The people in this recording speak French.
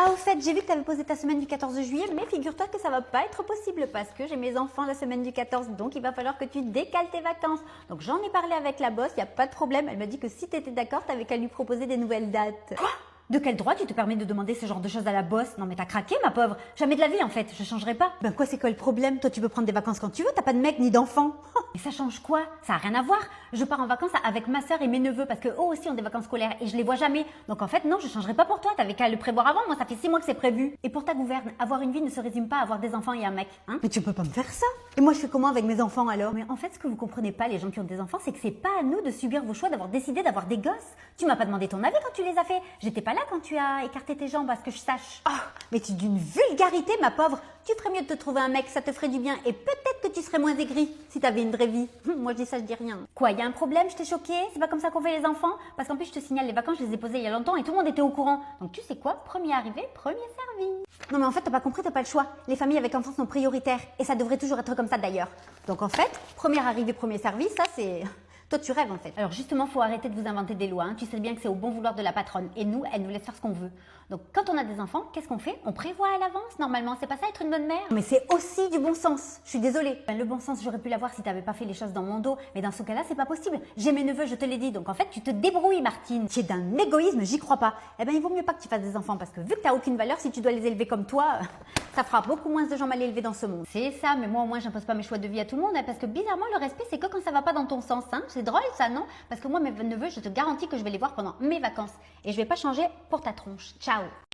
Ah, au fait, j'ai vu que tu avais posé ta semaine du 14 juillet, mais figure-toi que ça va pas être possible parce que j'ai mes enfants la semaine du 14, donc il va falloir que tu décales tes vacances. Donc j'en ai parlé avec la boss, il n'y a pas de problème. Elle m'a dit que si tu étais d'accord, tu avais qu'à lui proposer des nouvelles dates. Quoi? De quel droit tu te permets de demander ce genre de choses à la boss? Non mais t'as craqué ma pauvre. Jamais de la vie en fait, je changerai pas. Ben quoi, c'est quoi le problème? Toi tu peux prendre des vacances quand tu veux, t'as pas de mec ni d'enfant. Mais ça change quoi? Ça a rien à voir. Je pars en vacances avec ma soeur et mes neveux parce que eux aussi ont des vacances scolaires et je les vois jamais. Donc en fait non, je changerai pas pour toi, t'avais qu'à le prévoir avant, moi ça fait 6 mois que c'est prévu. Et pour ta gouverne, avoir une vie ne se résume pas à avoir des enfants et un mec, hein? Mais tu peux pas me faire ça. Et moi je fais comment avec mes enfants alors? Mais en fait ce que vous comprenez pas les gens qui ont des enfants, c'est que c'est pas à nous de subir vos choix d'avoir décidé d'avoir des gosses. Tu m'as pas demandé ton avis quand tu les as fait. J'étais pas là quand tu as écarté tes jambes à ce que je sache. Oh, mais tu es d'une vulgarité ma pauvre. Tu ferais mieux de te trouver un mec, ça te ferait du bien et peut-être que tu serais moins aigri si t'avais une vraie vie. Moi je dis ça, je dis rien. Quoi, y a un problème? Je t'ai choqué? C'est pas comme ça qu'on fait les enfants? Parce qu'en plus je te signale, les vacances je les ai posées il y a longtemps et tout le monde était au courant. Donc tu sais quoi? Premier arrivé, premier servi. Non mais en fait t'as pas compris, t'as pas le choix. Les familles avec enfants sont prioritaires et ça devrait toujours être comme ça d'ailleurs. Donc en fait, premier arrivé, premier servi, ça c'est... Toi, tu rêves en fait. Alors justement, faut arrêter de vous inventer des lois. Hein. Tu sais bien que c'est au bon vouloir de la patronne. Et nous, elle nous laisse faire ce qu'on veut. Donc quand on a des enfants, qu'est-ce qu'on fait? On prévoit à l'avance normalement. C'est pas ça être une bonne mère? Mais c'est aussi du bon sens. Je suis désolée. Le bon sens, j'aurais pu l'avoir si t'avais pas fait les choses dans mon dos. Mais dans ce cas-là, c'est pas possible. J'ai mes neveux, je te l'ai dit. Donc en fait, tu te débrouilles, Martine. Tu es d'un égoïsme, j'y crois pas. Eh ben, il vaut mieux pas que tu fasses des enfants parce que vu que t'as aucune valeur, si tu dois les élever comme toi, ça fera beaucoup moins de gens mal élevés dans ce monde. C'est ça, mais moi au moins, j'impose pas mes choix de vie à tout le monde. Hein, parce que bizarrement, le respect, c'est que quand ça va pas dans ton sens. Hein. C'est drôle ça, non? Parce que moi, mes neveux, je te garantis que je vais les voir pendant mes vacances. Et je vais pas changer pour ta tronche. Ciao!